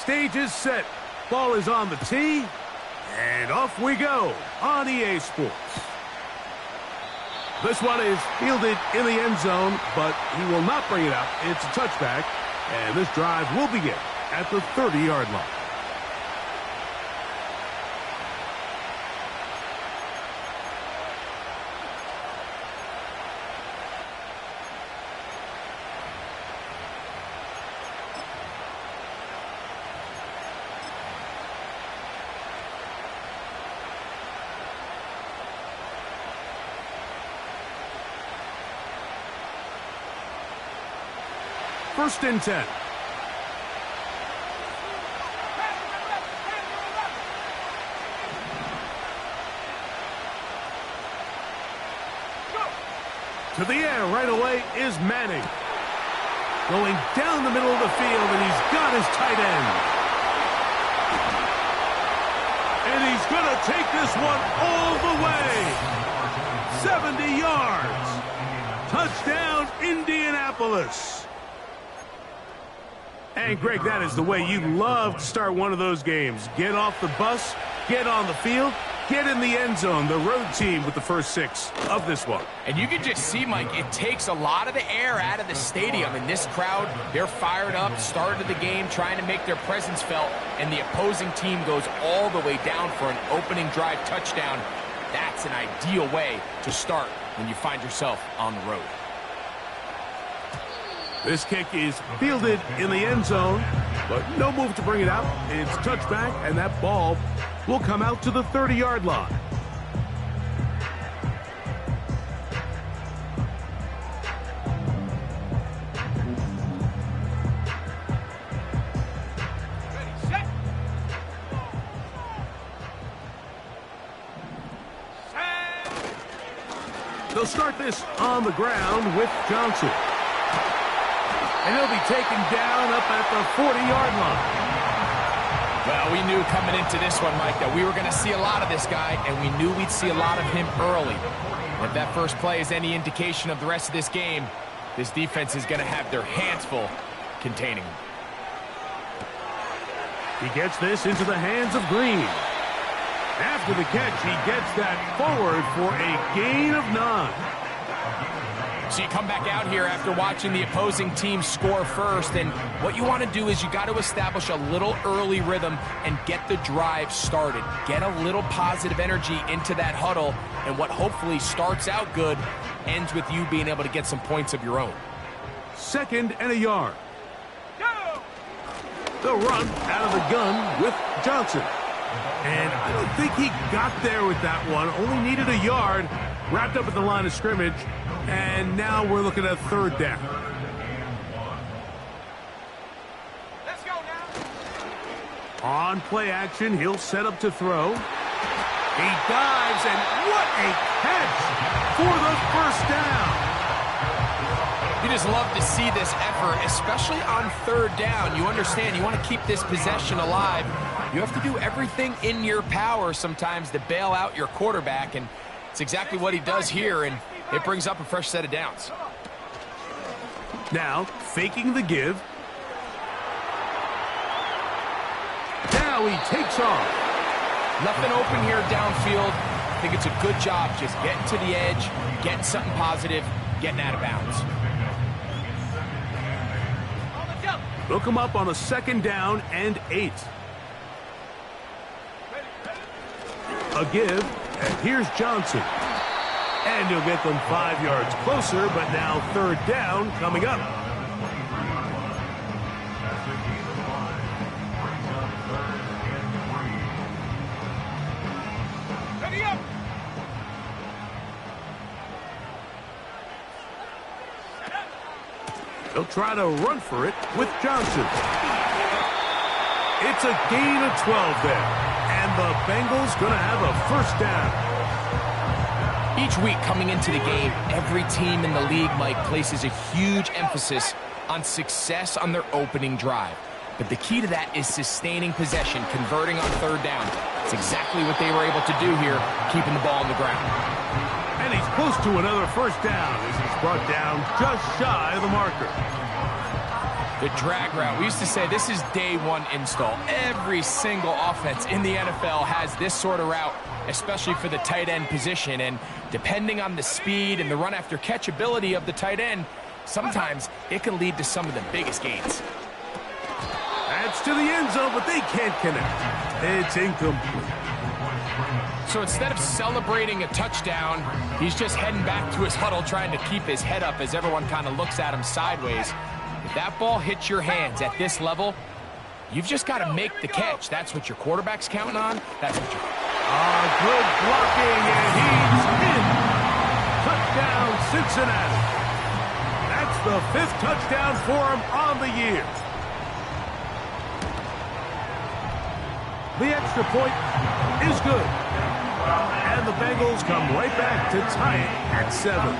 stage is set. Ball is on the tee. And off we go on EA Sports. This one is fielded in the end zone, but he will not bring it out. It's a touchback, and this drive will begin at the 30-yard line. First and 10. To the air right away is Manning. Going down the middle of the field, and he's got his tight end. And he's going to take this one all the way. 70 yards. Touchdown, Indianapolis. And, Greg, that is the way you love to start one of those games. Get off the bus, get on the field, get in the end zone. The road team with the first 6 of this one. And you can just see, Mike, it takes a lot of the air out of the stadium. And this crowd, they're fired up, started the game, trying to make their presence felt. And the opposing team goes all the way down for an opening drive touchdown. That's an ideal way to start when you find yourself on the road. This kick is fielded in the end zone, but no move to bring it out. It's touchback, and that ball will come out to the 30-yard line. Ready, set. They'll start this on the ground with Johnson. And he'll be taken down up at the 40-yard line. Well, we knew coming into this one, Mike, that we were going to see a lot of this guy, and we knew we'd see a lot of him early. If that first play is any indication of the rest of this game, this defense is going to have their hands full containing him. He gets this into the hands of Green. After the catch, he gets that forward for a gain of 9. So you come back out here after watching the opposing team score first, and what you want to do is you got to establish a little early rhythm and get the drive started. Get a little positive energy into that huddle, and what hopefully starts out good ends with you being able to get some points of your own. 2nd and a yard. The run out of the gun with Johnson. And I don't think he got there with that one. Only needed a yard. Wrapped up at the line of scrimmage. And now we're looking at 3rd down. Let's go now. On play action, he'll set up to throw. He dives, and what a catch for the first down. You just love to see this effort, especially on 3rd down. You understand, you want to keep this possession alive. You have to do everything in your power sometimes to bail out your quarterback, and it's exactly what he does here, and it brings up a fresh set of downs. Now, faking the give. Now he takes off. Nothing open here downfield. I think it's a good job just getting to the edge, getting something positive, getting out of bounds. Look him up on a 2nd down and 8. A give, and here's Johnson. And he'll get them 5 yards closer, but now 3rd down coming up. Ready up. They'll try to run for it with Johnson. It's a gain of 12 there. And the Bengals going to have a 1st down. Each week coming into the game, every team in the league, Mike, places a huge emphasis on success on their opening drive. But the key to that is sustaining possession, converting on 3rd down. It's exactly what they were able to do here, keeping the ball on the ground. And he's close to another 1st down as he's brought down just shy of the marker. The drag route. We used to say this is day one install. Every single offense in the NFL has this sort of route, especially for the tight end position. And depending on the speed and the run after catch ability of the tight end, sometimes it can lead to some of the biggest gains. That's to the end zone, but they can't connect. It's incomplete. So instead of celebrating a touchdown, he's just heading back to his huddle trying to keep his head up as everyone kind of looks at him sideways. If that ball hits your hands at this level, you've just got to make the catch. That's what your quarterback's counting on. That's what you're... Good blocking, and he's in. Touchdown, Cincinnati. That's the 5th touchdown for him on the year. The extra point is good. And the Bengals come right back to tie it at 7.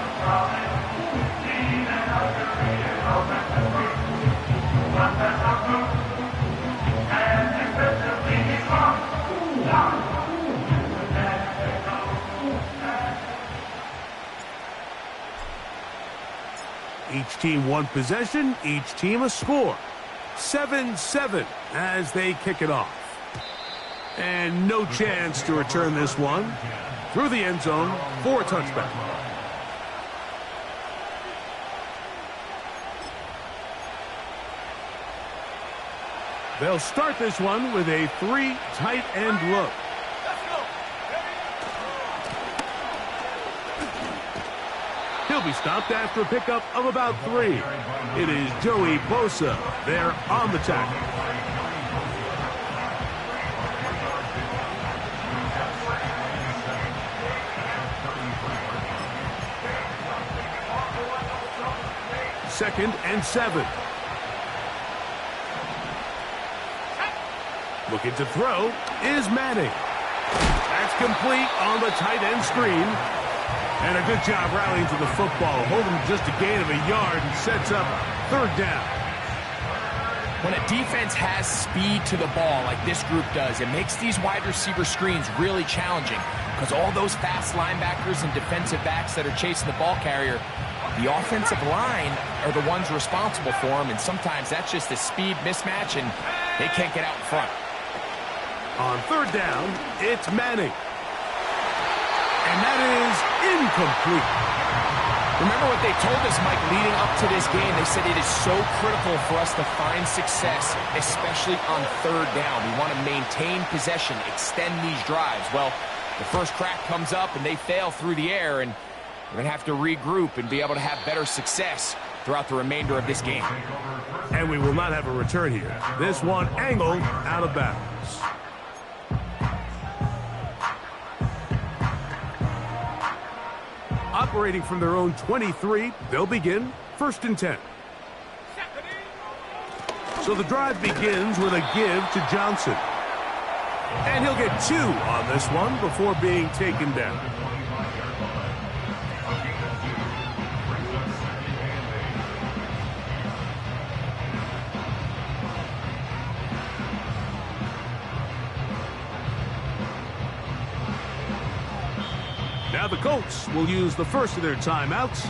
Each team one possession, each team a score. 7-7 as they kick it off. And no chance to return this one. Through the end zone for a touchback. They'll start this one with a 3 tight end look. He'll be stopped after a pickup of about 3. It is Joey Bosa there on the tackle. Second and 7. Looking to throw is Madden. That's complete on the tight end screen. And a good job rallying to the football. Holding just a gain of a yard and sets up 3rd down. When a defense has speed to the ball like this group does, it makes these wide receiver screens really challenging because all those fast linebackers and defensive backs that are chasing the ball carrier, the offensive line are the ones responsible for them, and sometimes that's just a speed mismatch, and they can't get out in front. On 3rd down, it's Manning. And that is incomplete. Remember what they told us, Mike, leading up to this game? They said it is so critical for us to find success, especially on 3rd down. We want to maintain possession, extend these drives. Well, the first crack comes up and they fail through the air, and we're going to have to regroup and be able to have better success throughout the remainder of this game. And we will not have a return here. This one angled out of bounds. Operating from their own 23, they'll begin 1st and 10. So the drive begins with a give to Johnson. And he'll get 2 on this one before being taken down. Now the Colts will use the first of their timeouts.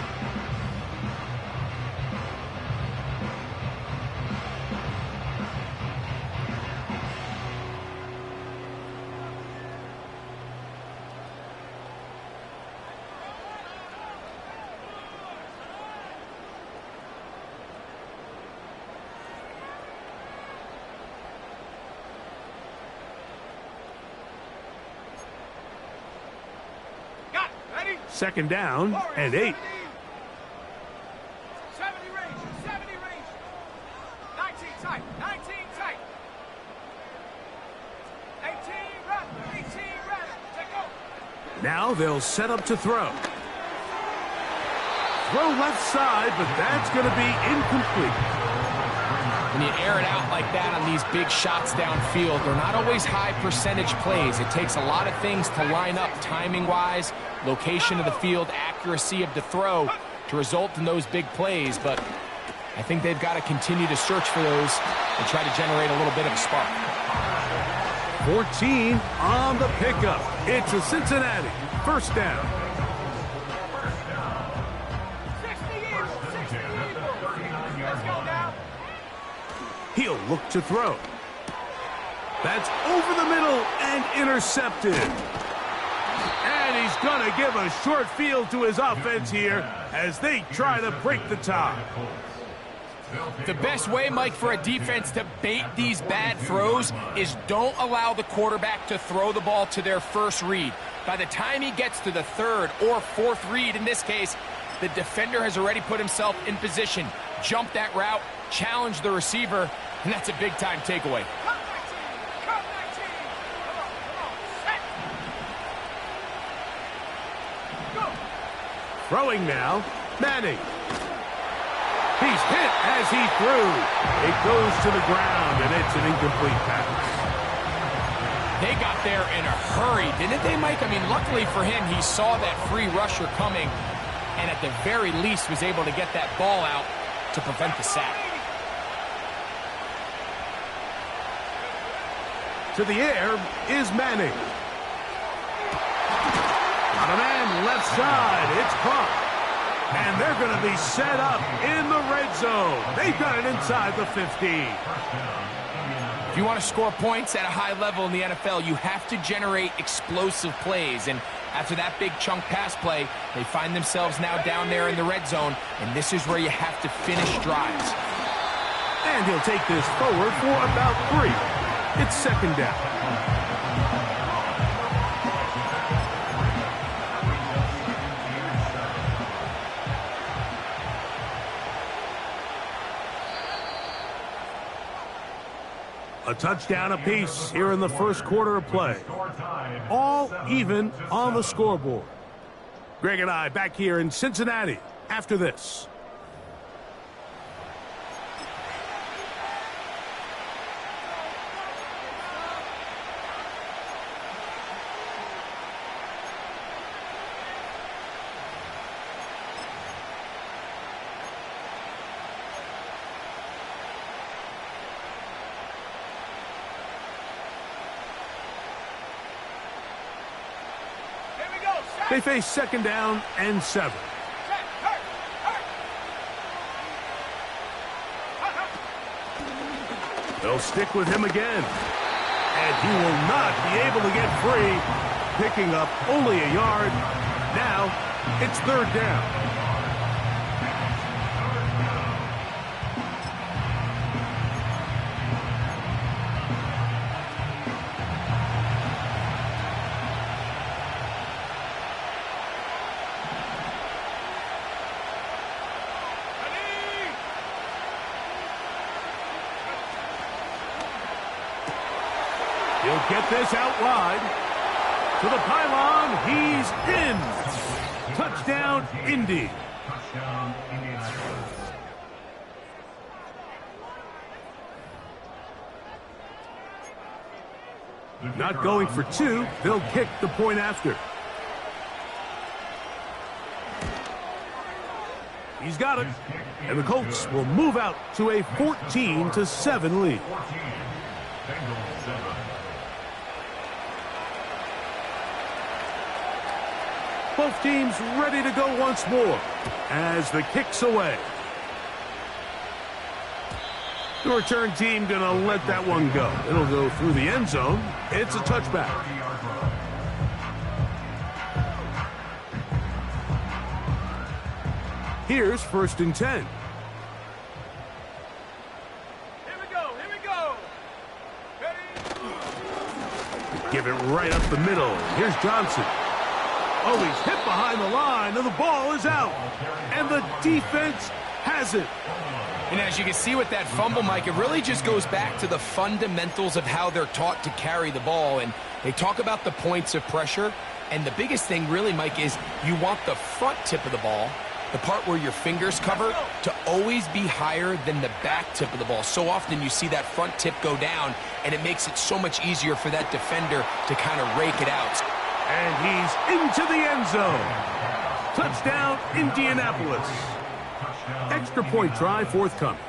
Second down and 8. 70 range, 70 range. 19 tight, 19 tight. 18 run, 18 run. Take go. Now they'll set up to throw. Throw left side, but that's going to be incomplete. When you air it out like that on these big shots downfield, they're not always high percentage plays. It takes a lot of things to line up timing-wise, location of the field, accuracy of the throw to result in those big plays. But I think they've got to continue to search for those and try to generate a little bit of a spark. 14 on the pickup. It's a Cincinnati 1st down. 60 Eagles, 60 Eagles. Let's go now. He'll look to throw. That's over the middle and intercepted. And he's going to give a short field to his offense here as they try to break the tie. The best way, Mike, for a defense to bait these bad throws is don't allow the quarterback to throw the ball to their first read. By the time he gets to the third or fourth read, in this case, the defender has already put himself in position, jumped that route, challenged the receiver, and that's a big-time takeaway. Throwing now, Manning. He's hit as he threw. It goes to the ground, and it's an incomplete pass. They got there in a hurry, didn't they, Mike? I mean, luckily for him, he saw that free rusher coming, and at the very least was able to get that ball out to prevent the sack. To the air is Manning. On a man left side, it's caught. And they're going to be set up in the red zone. They've got it inside the 15. If you want to score points at a high level in the NFL, you have to generate explosive plays. And after that big chunk pass play, they find themselves now down there in the red zone. And this is where you have to finish drives. And he'll take this forward for about 3. It's second down. A touchdown apiece here in the first quarter of play. All even on the scoreboard. Greg and I back here in Cincinnati after this. They face second down and 7. They'll stick with him again. And he will not be able to get free, picking up only a yard. Now it's third down. He'll get this out wide. To the pylon, he's in. Touchdown, Indy. Not going for 2, they'll kick the point after. He's got it. And the Colts will move out to a 14-7 lead. Both teams ready to go once more as the kick's away. The return team going to let that one go. It'll go through the end zone. It's a touchback. Here's 1st and 10. Here we go. Ready? Give it right up the middle. Here's Johnson. Oh, he's hit behind the line, and the ball is out. And the defense has it. And as you can see with that fumble, Mike, it really just goes back to the fundamentals of how they're taught to carry the ball. And they talk about the points of pressure. And the biggest thing really, Mike, is you want the front tip of the ball, the part where your fingers cover, to always be higher than the back tip of the ball. So often you see that front tip go down, and it makes it so much easier for that defender to kind of rake it out. And he's into the end zone. Touchdown, Indianapolis. Extra point try forthcoming.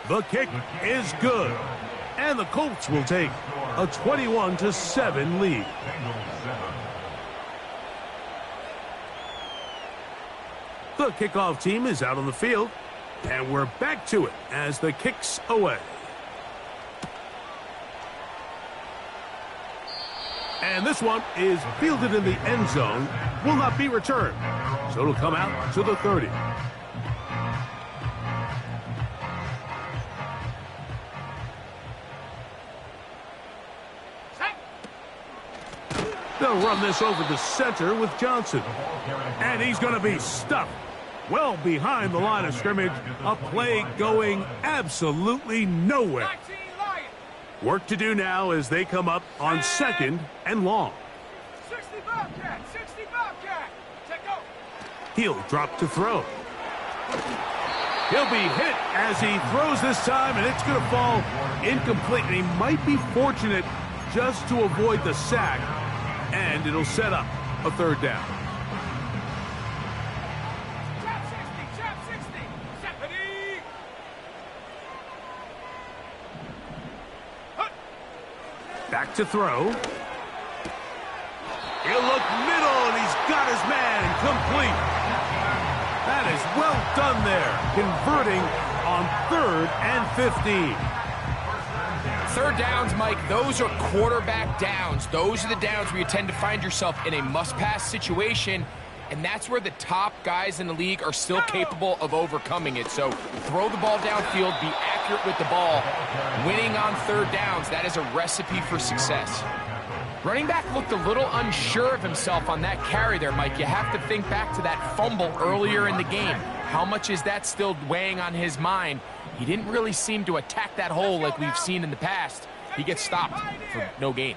The kick is good. And the Colts will take a 21-7 lead. The kickoff team is out on the field, and we're back to it as the kick's away. And this one is fielded in the end zone, will not be returned. So it'll come out to the 30. They'll run this over the center with Johnson. And he's going to be stuffed well behind the line of scrimmage. A play going absolutely nowhere. Work to do now as they come up on 2nd and long. 60 Bobcat, 60 Bobcat. Check go. He'll drop to throw. He'll be hit as he throws this time, and it's going to fall incomplete. And he might be fortunate just to avoid the sack, and it'll set up a 3rd down. Chop 60, 70. Back to throw. He'll look middle, and he's got his man complete. That is well done there, converting on 3rd and 15. 3rd downs, Mike, those are quarterback downs. Those are the downs where you tend to find yourself in a must-pass situation, and that's where the top guys in the league are still capable of overcoming it. So throw the ball downfield, be accurate with the ball. Winning on 3rd downs, that is a recipe for success. Running back looked a little unsure of himself on that carry there, Mike. You have to think back to that fumble earlier in the game. How much is that still weighing on his mind? He didn't really seem to attack that hole like we've seen in the past. He gets stopped for no gain.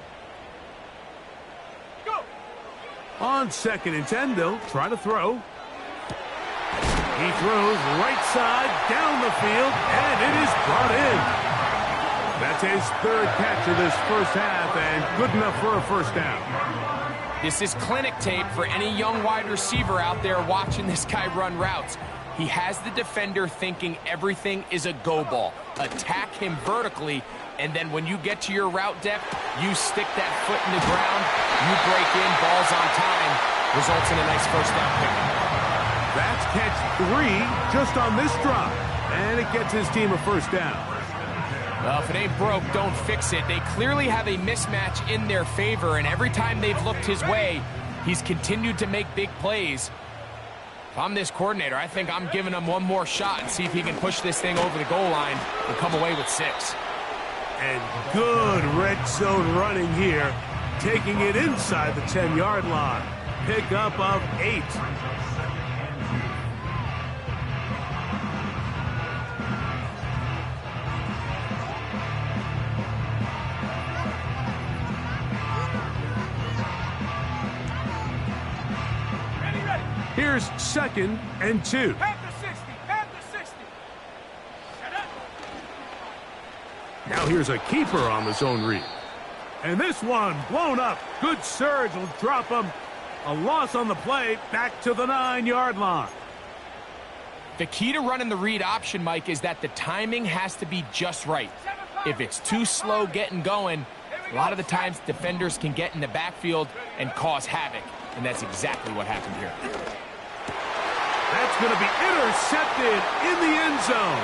On 2nd and 10, they'll try to throw. He throws right side down the field, and it is brought in. That's his 3rd catch of this first half, and good enough for a 1st down. This is clinic tape for any young wide receiver out there watching this guy run routes. He has the defender thinking everything is a go ball. Attack him vertically, and then when you get to your route depth, you stick that foot in the ground, you break in, balls on time, results in a nice 1st down pickup. That's catch 3 just on this drive, and it gets his team a 1st down. Well, if it ain't broke, don't fix it. They clearly have a mismatch in their favor, and every time they've looked his way, he's continued to make big plays. If I'm this coordinator, I think I'm giving him one more shot and see if he can push this thing over the goal line and come away with 6. And good red zone running here, taking it inside the 10-yard line. Pickup of 8. Here's 2nd and 2. Panther 60, Panther 60. Set up. Now here's a keeper on the zone read. And this one blown up. Good surge will drop him. A loss on the play, back to the 9-yard line. The key to running the read option, Mike, is that the timing has to be just right. If it's too slow getting going, a lot of the times defenders can get in the backfield and cause havoc. And that's exactly what happened here. That's going to be intercepted in the end zone.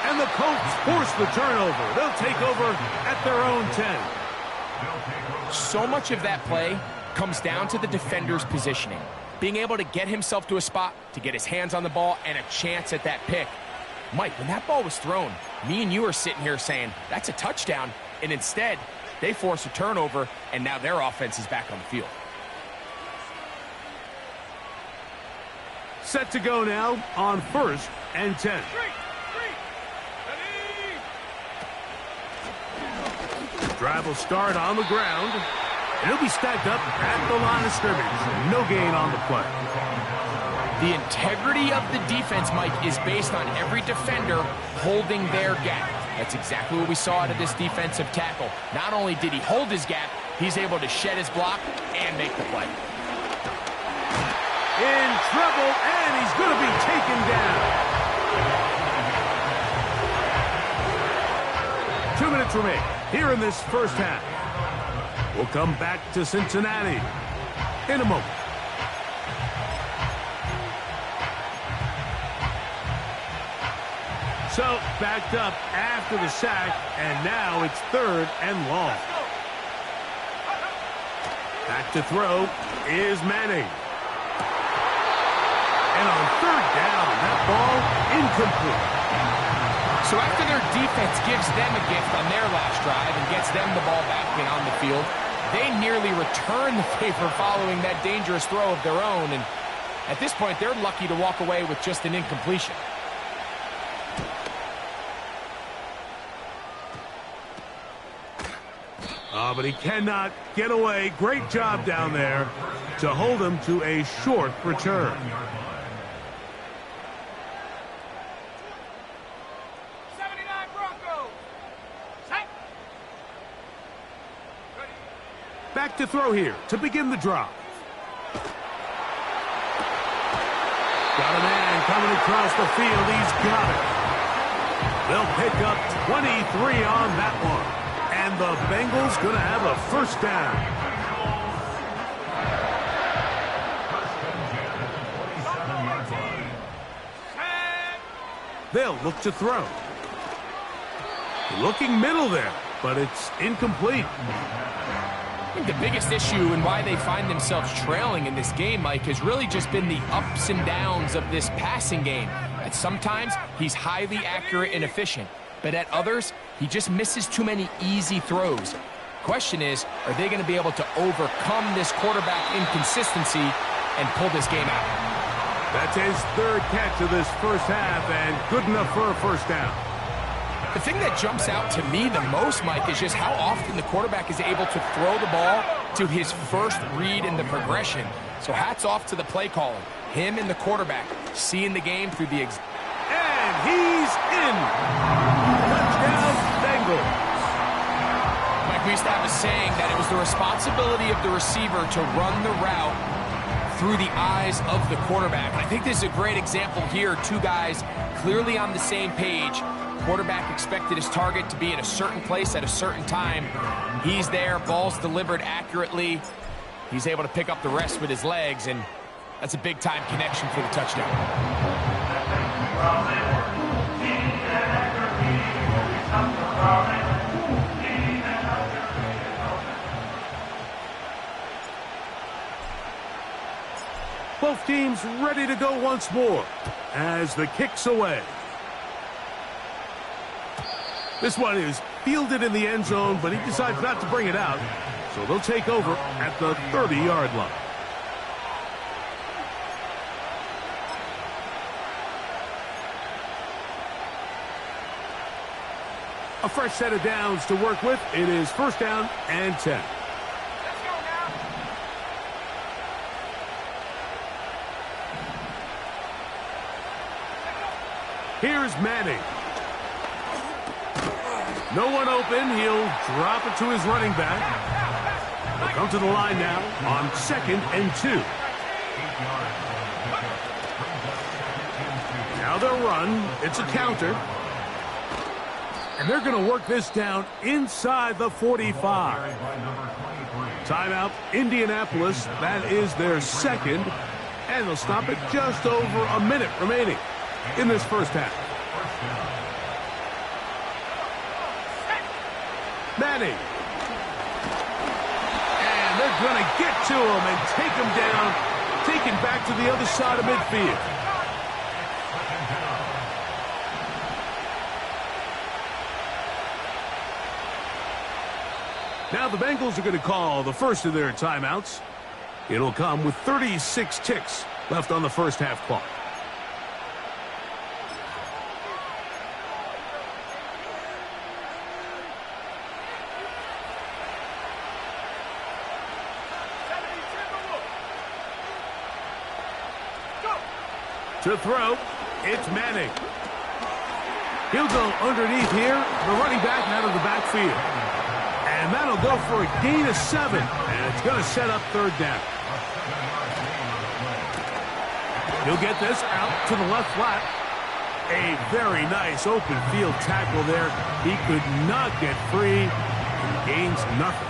And the Colts force the turnover. They'll take over at their own 10. So much of that play comes down to the defender's positioning. Being able to get himself to a spot, to get his hands on the ball, and a chance at that pick. Mike, when that ball was thrown, me and you are sitting here saying, that's a touchdown. And instead, they force a turnover, and now their offense is back on the field. Set to go now on 1st and 10. Drive will start on the ground. And he'll be stacked up at the line of scrimmage. No gain on the play. The integrity of the defense, Mike, is based on every defender holding their gap. That's exactly what we saw out of this defensive tackle. Not only did he hold his gap, he's able to shed his block and make the play. In trouble, and he's going to be taken down. 2 minutes remain here in this first half. We'll come back to Cincinnati in a moment. So, backed up after the sack, and now it's 3rd and long. Back to throw is Manning. And on 3rd down, that ball incomplete. So after their defense gives them a gift on their last drive and gets them the ball back and on the field, they nearly return the favor following that dangerous throw of their own. And at this point, they're lucky to walk away with just an incompletion. Oh, but he cannot get away. Great job down there to hold him to a short return. Back to throw here to begin the drive. Got a man coming across the field. He's got it. They'll pick up 23 on that one. And the Bengals going to have a 1st down. They'll look to throw. Looking middle there, but it's incomplete. I think the biggest issue and why they find themselves trailing in this game, Mike, has really just been the ups and downs of this passing game. And sometimes he's highly accurate and efficient, but at others, he just misses too many easy throws. Question is, are they going to be able to overcome this quarterback inconsistency and pull this game out? That's his 3rd catch of this first half, and good enough for a 1st down. The thing that jumps out to me the most, Mike, is just how often the quarterback is able to throw the ball to his first read in the progression. So hats off to the play caller. Him and the quarterback seeing the game through the... And he's in. Touchdown, Bengals. Mike, we used to have a saying that it was the responsibility of the receiver to run the route through the eyes of the quarterback. And I think this is a great example here. 2 guys clearly on the same page. Quarterback expected his target to be in a certain place at a certain time. He's there, ball's delivered accurately. He's able to pick up the rest with his legs, and that's a big-time connection for the touchdown. Both teams ready to go once more as the kick's away. This one is fielded in the end zone, but he decides not to bring it out. So they'll take over at the 30-yard line. A fresh set of downs to work with. It is 1st down and 10. Let's go now. Here's Manning. No one open. He'll drop it to his running back. They'll come to the line now on 2nd and 2. Now they'll run. It's a counter. And they're going to work this down inside the 45. Timeout, Indianapolis. That is their 2nd. And they'll stop it just over a minute remaining in this first half. Manning. And they're going to get to him and take him down, taken back to the other side of midfield. Now the Bengals are going to call the first of their timeouts. It'll come with 36 ticks left on the first half clock. To throw, it's Manning. He'll go underneath here, the running back out of the backfield. And that'll go for a gain of 7, and it's going to set up 3rd down. He'll get this out to the left flat. A very nice open field tackle there. He could not get free and gains nothing.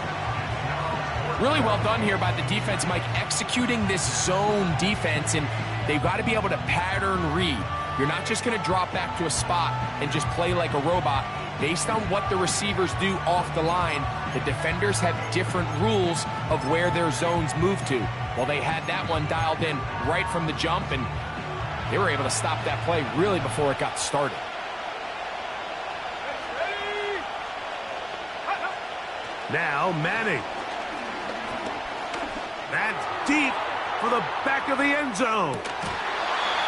Really well done here by the defense, Mike, executing this zone defense, and they've got to be able to pattern read. You're not just going to drop back to a spot and just play like a robot. Based on what the receivers do off the line, the defenders have different rules of where their zones move to. Well, they had that one dialed in right from the jump, and they were able to stop that play really before it got started. Now Manning. That's deep for the back of the end zone.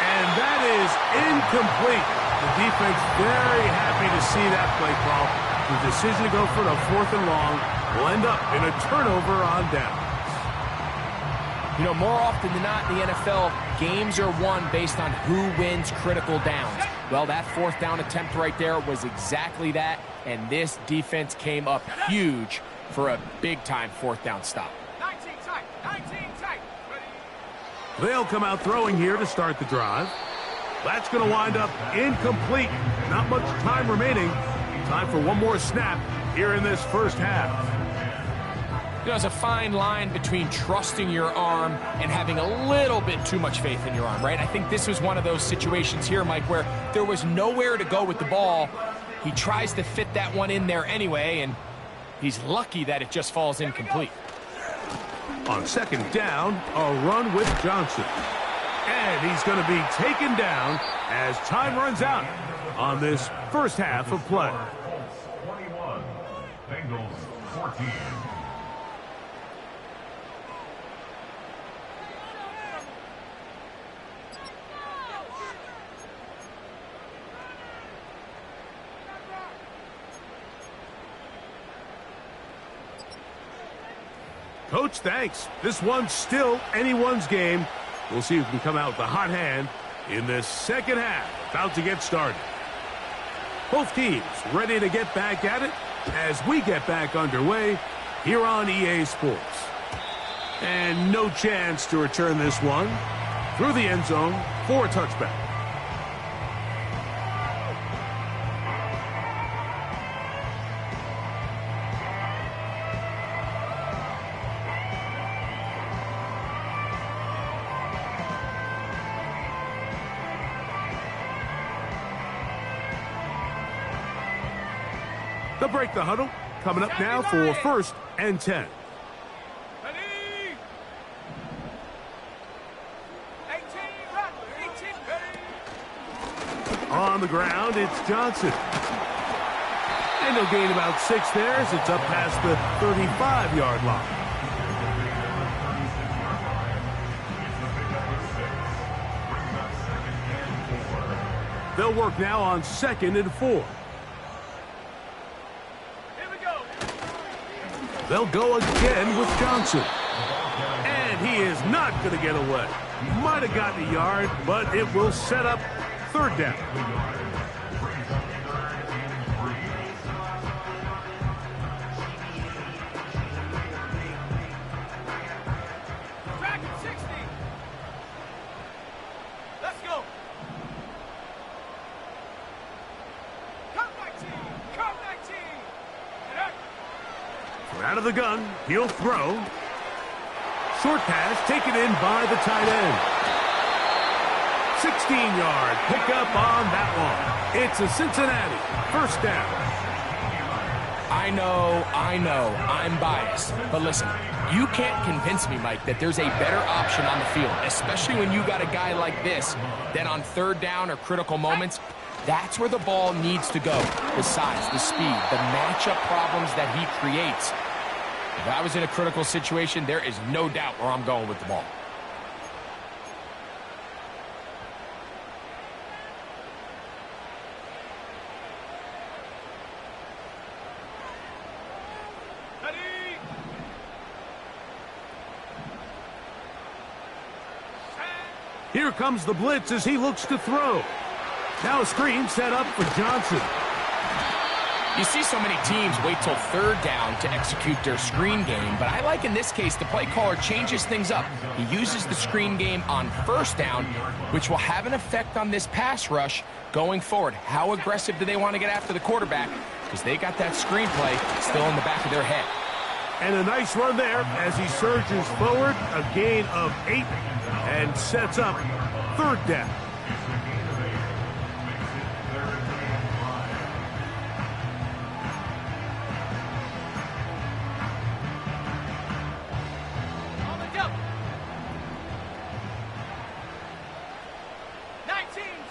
And that is incomplete. The defense very happy to see that play call. The decision to go for the 4th and long will end up in a turnover on downs. You know, more often than not in the NFL, games are won based on who wins critical downs. Well, that 4th down attempt right there was exactly that, and this defense came up huge for a big-time 4th down stop. 19 tight, 19 tight. They'll come out throwing here to start the drive. That's going to wind up incomplete. Not much time remaining. Time for one more snap here in this first half. You know, there's a fine line between trusting your arm and having a little bit too much faith in your arm, right? I think this was one of those situations here, Mike, where there was nowhere to go with the ball. He tries to fit that one in there anyway, and he's lucky that it just falls incomplete. On 2nd down, a run with Johnson. And he's going to be taken down as time runs out on this first half of play. 21, Bengals 14. Coach, thanks. This one's still anyone's game. We'll see who can come out with the hot hand in this second half. About to get started. Both teams ready to get back at it as we get back underway here on EA Sports. And no chance to return this one through the end zone for a touchback. They'll break the huddle. Coming up now for 1st and 10. Ready? 18, run. 18, ready. On the ground, it's Johnson. And he'll gain about 6 there as it's up past the 35-yard line. They'll work now on 2nd and 4. They'll go again with Johnson. And he is not going to get away. Might have gotten a yard, but it will set up 3rd down. Track at 60. Let's go. Come 19. Come 19. Out of the gun, he'll throw. Short pass taken in by the tight end. 16-yard pickup on that one. It's a Cincinnati 1st down. I know, I'm biased. But listen, you can't convince me, Mike, that there's a better option on the field, especially when you got a guy like this, that on 3rd down or critical moments, that's where the ball needs to go. The size, the speed, the matchup problems that he creates. If I was in a critical situation, there is no doubt where I'm going with the ball. Ready? Here comes the blitz as he looks to throw. Now a screen set up for Johnson. You see so many teams wait till 3rd down to execute their screen game, but I like in this case the play caller changes things up. He uses the screen game on 1st down, which will have an effect on this pass rush going forward. How aggressive do they want to get after the quarterback? Because they got that screen play still in the back of their head. And a nice run there as he surges forward, a gain of 8, and sets up 3rd down.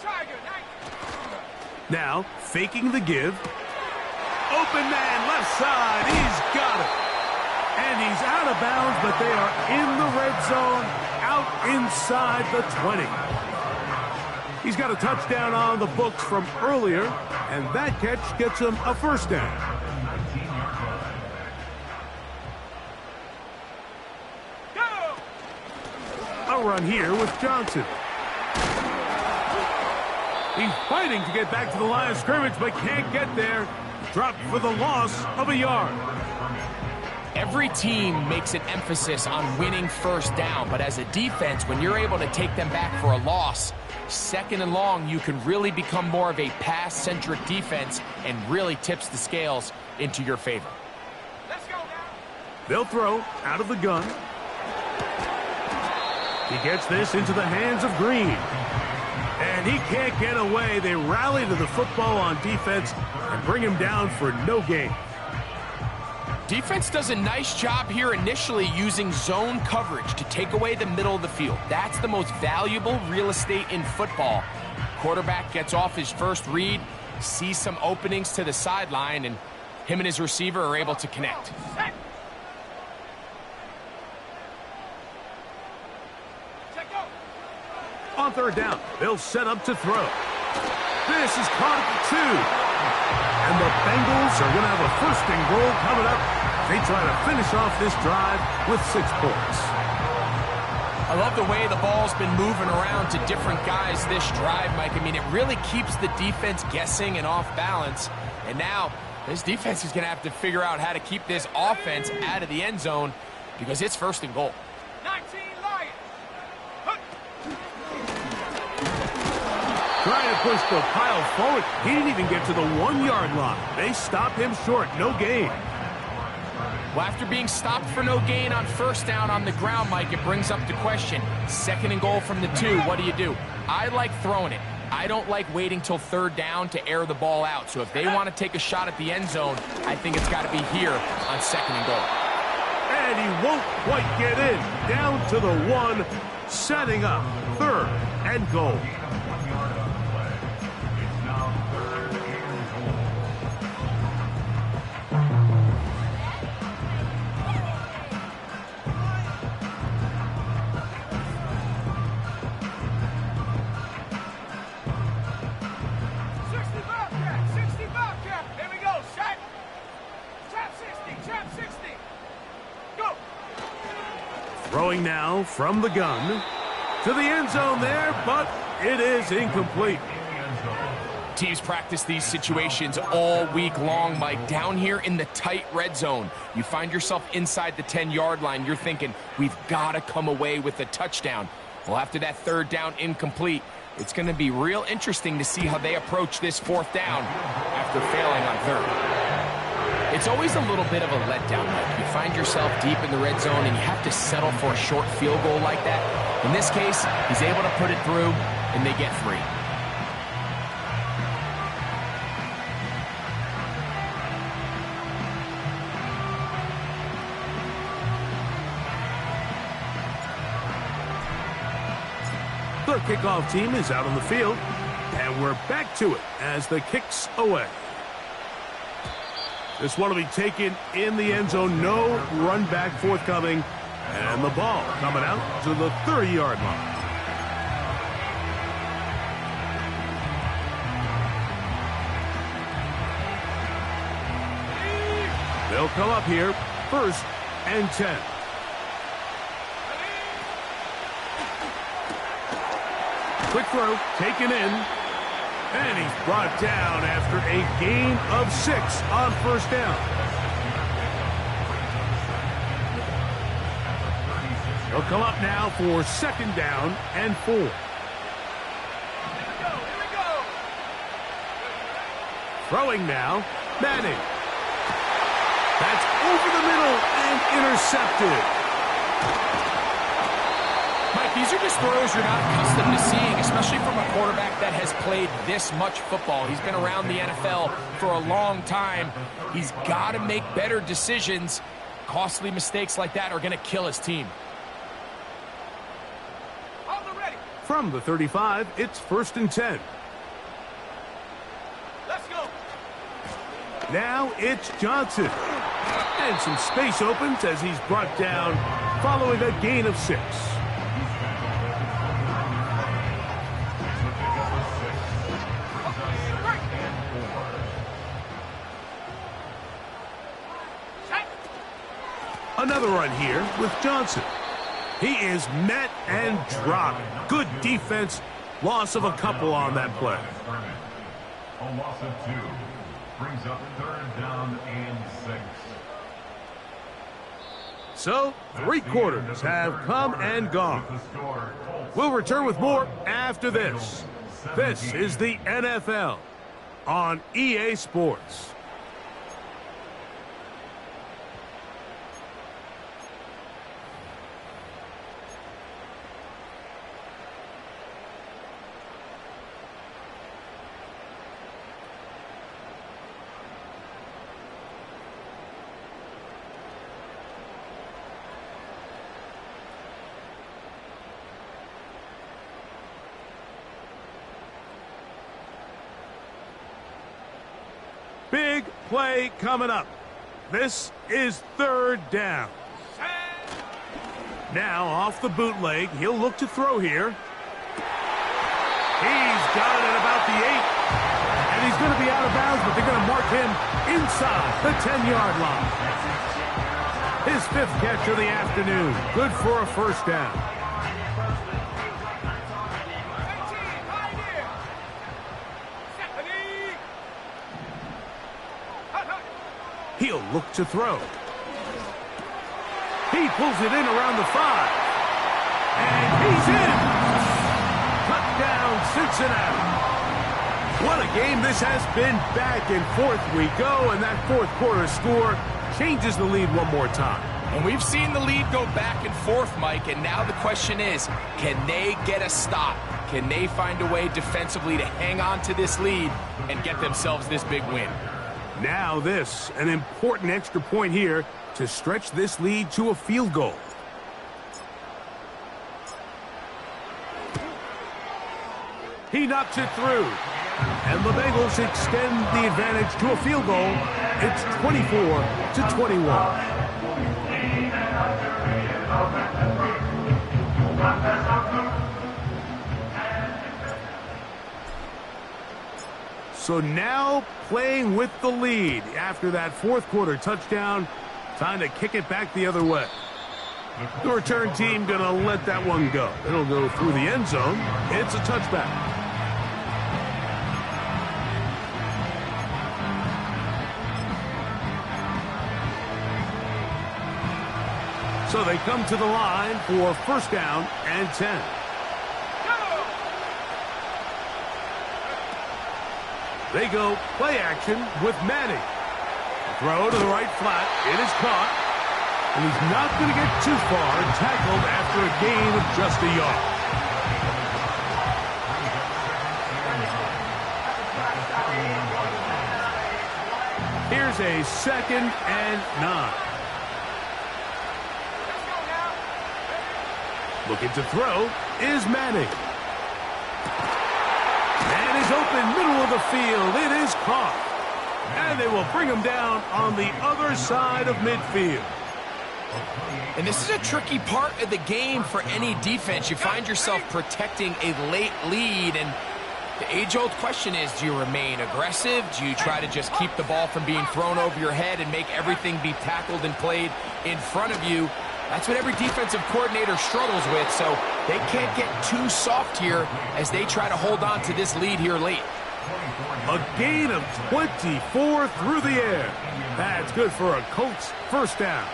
Tiger, 19. Now, faking the give. Open man, left side. He's got it. And he's out of bounds, but they are in the red zone, out inside the 20. He's got a touchdown on the books from earlier, and that catch gets him a first down. Go! A run here with Johnson. He's fighting to get back to the line of scrimmage, but can't get there. Dropped for the loss of a yard. Every team makes an emphasis on winning first down, but as a defense, when you're able to take them back for a loss, second and long, you can really become more of a pass-centric defense and really tips the scales into your favor. Let's go now. They'll throw out of the gun. He gets this into the hands of Green. And he can't get away. They rally to the football on defense and bring him down for no gain. Defense does a nice job here initially using zone coverage to take away the middle of the field. That's the most valuable real estate in football. Quarterback gets off his first read, sees some openings to the sideline, and him and his receiver are able to connect. Set. Check go. On third down, they'll set up to throw. This is caught at the 2. And the Bengals are going to have a first and goal coming up. They try to finish off this drive with 6 points. I love the way the ball's been moving around to different guys this drive, Mike. I mean, it really keeps the defense guessing and off balance. And now, this defense is going to have to figure out how to keep this offense out of the end zone because it's first and goal. 19 Lions. Trying to push the pile forward. He didn't even get to the 1-yard line. They stop him short. No gain. Well, after being stopped for no gain on first down on the ground, Mike, it brings up the question. Second and goal from the 2, what do? I like throwing it. I don't like waiting till third down to air the ball out. So if they want to take a shot at the end zone, I think it's got to be here on second and goal. And he won't quite get in. Down to the 1, setting up third and goal. Throwing now from the gun to the end zone there, but it is incomplete. Teams practice these situations all week long, Mike. Down here in the tight red zone, you find yourself inside the 10-yard line. You're thinking, we've got to come away with a touchdown. Well, after that third down incomplete, it's going to be real interesting to see how they approach this fourth down after failing on third. It's always a little bit of a letdown, Mike. You find yourself deep in the red zone and you have to settle for a short field goal like that. In this case, he's able to put it through, and they get 3. The kickoff team is out on the field, and we're back to it as the kick's away. This one will be taken in the end zone. No run back forthcoming. And the ball coming out to the 30-yard line. They'll come up here, first and 10. Quick throw, taken in. And he's brought down after a gain of 6 on first down. He'll come up now for second down and 4. Here we go. Throwing now, Madden. That's over the middle and intercepted. Mike, these are just throws you're not accustomed to seeing, especially from a quarterback that has played this much football. He's been around the NFL for a long time. He's got to make better decisions. Costly mistakes like that are going to kill his team. From the 35, it's 1st and 10. Let's go. Now it's Johnson. And some space opens as he's brought down following a gain of 6. Another run here with Johnson. He is met and dropped. Good defense. Loss of a couple on that play. A loss of 2 brings up 3rd down and 6. So, 3 quarters have come and gone. We'll return with more after this. This is the NFL on EA Sports. Big play coming up. This is 3rd down. Now off the bootleg, he'll look to throw here. He's got it about the 8. And he's going to be out of bounds, but they're going to mark him inside the 10-yard line. His 5th catch of the afternoon. Good for a 1st down. He'll look to throw. He pulls it in around the 5. And he's in. Touchdown, Cincinnati. What a game this has been. Back and forth we go, and that 4th quarter score changes the lead one more time. And we've seen the lead go back and forth, Mike, and now the question is, can they get a stop? Can they find a way defensively to hang on to this lead and get themselves this big win? Now this, an important extra point here to stretch this lead to a field goal. He knocks it through. And the Bengals extend the advantage to a field goal. It's 24-21. So now playing with the lead after that 4th quarter touchdown. Time to kick it back the other way. The return team going to let that one go. It'll go through the end zone. It's a touchback. So they come to the line for 1st down and 10. They go play action with Madden. Throw to the right flat. It is caught. And he's not going to get too far. Tackled after a gain of just a yard. Here's a 2nd and 9. Looking to throw is Manning. Man is open, middle of the field. It is caught. And they will bring him down on the other side of midfield. And this is a tricky part of the game for any defense. You find yourself protecting a late lead, and the age-old question is, do you remain aggressive? Do you try to just keep the ball from being thrown over your head and make everything be tackled and played in front of you? That's what every defensive coordinator struggles with, so they can't get too soft here as they try to hold on to this lead here late. A gain of 24 through the air. That's good for a Colts 1st down.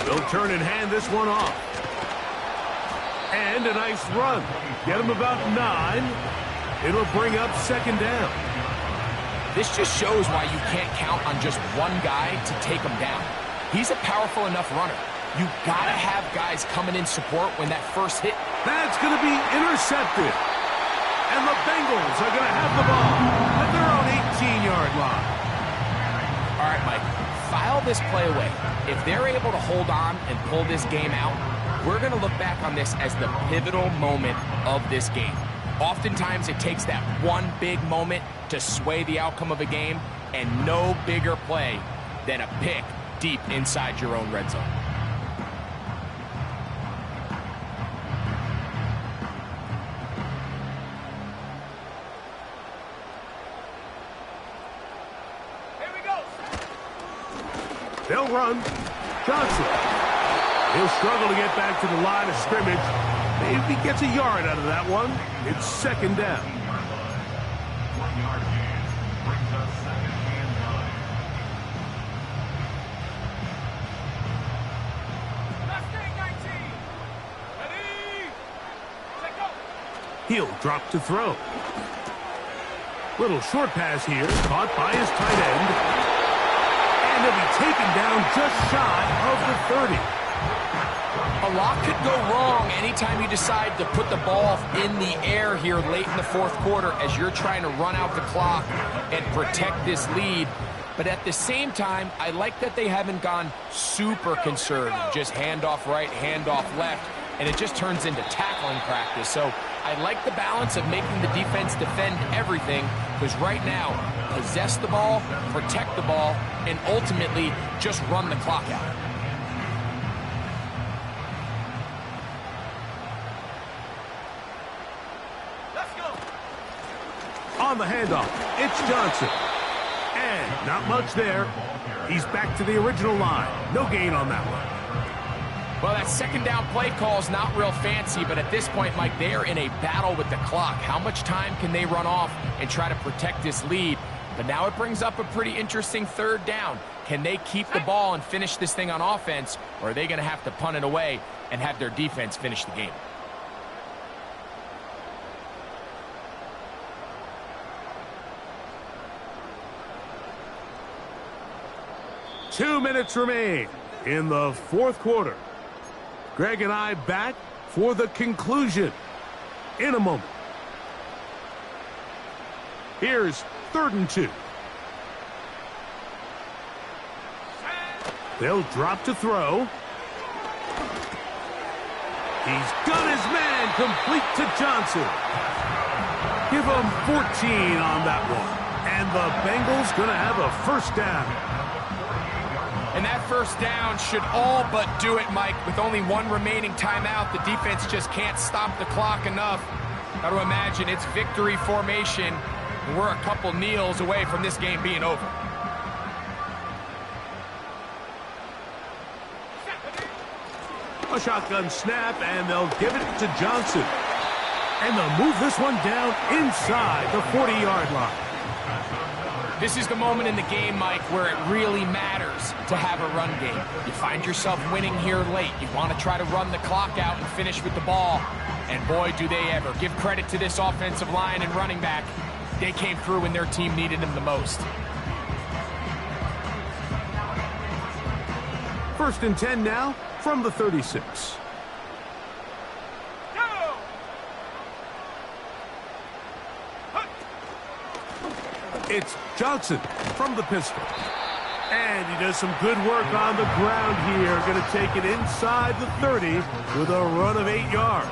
They'll turn and hand this one off. And a nice run. Get him about 9. It'll bring up 2nd down. This just shows why you can't count on just one guy to take him down. He's a powerful enough runner. You gotta have guys coming in support when that first hit. That's going to be intercepted. And the Bengals are going to have the ball at their own 18-yard line. All right, Mike, file this play away. If they're able to hold on and pull this game out, we're going to look back on this as the pivotal moment of this game. Oftentimes, it takes that one big moment to sway the outcome of a game, and no bigger play than a pick deep inside your own red zone. Here we go. They'll run. Johnson. He'll struggle to get back to the line of scrimmage. Maybe gets a yard out of that one. It's second down. 1-yard gain brings up second and 9. Mustang 19. Ready. Set go. He'll drop to throw. Little short pass here, caught by his tight end. And he'll be taken down just shy of the 30. A lot could go wrong anytime you decide to put the ball in the air here late in the fourth quarter as you're trying to run out the clock and protect this lead. But at the same time, I like that they haven't gone super conservative, just handoff right, handoff left, and it just turns into tackling practice. So I like the balance of making the defense defend everything, because right now, possess the ball, protect the ball, and ultimately just run the clock out. On the handoff, it's Johnson. And not much there. He's back to the original line. No gain on that one. Well, that second down play call is not real fancy, but at this point, Mike, they are in a battle with the clock. How much time can they run off and try to protect this lead? But now it brings up a pretty interesting third down. Can they keep the ball and finish this thing on offense, or are they going to have to punt it away and have their defense finish the game? 2 minutes remain in the fourth quarter. Greg and I back for the conclusion in a moment. Here's 3rd and 2. They'll drop to throw. He's got his man complete to Johnson. Give him 14 on that one. And the Bengals going to have a first down. And that first down should all but do it, Mike. With only one remaining timeout, the defense just can't stop the clock enough. Got to imagine it's victory formation, and we're a couple kneels away from this game being over. A shotgun snap, and they'll give it to Johnson. And they'll move this one down inside the 40-yard line. This is the moment in the game, Mike, where it really matters to have a run game. You find yourself winning here late. You want to try to run the clock out and finish with the ball. And boy, do they ever. Give credit to this offensive line and running back. They came through when their team needed them the most. 1st and 10 now from the 36. It's Johnson from the pistol. And he does some good work on the ground here. Going to take it inside the 30 with a run of 8 yards.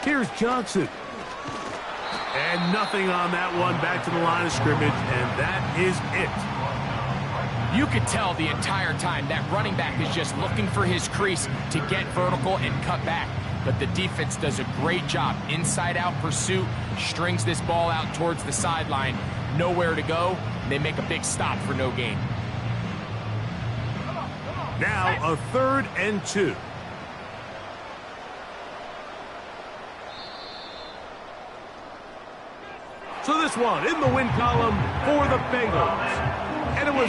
Here's Johnson. And nothing on that one, back to the line of scrimmage, and that is it. You could tell the entire time that running back is just looking for his crease to get vertical and cut back. But the defense does a great job. Inside-out pursuit, strings this ball out towards the sideline. Nowhere to go. They make a big stop for no gain. Now a 3rd and 2. So this one in the win column for the Bengals. And it was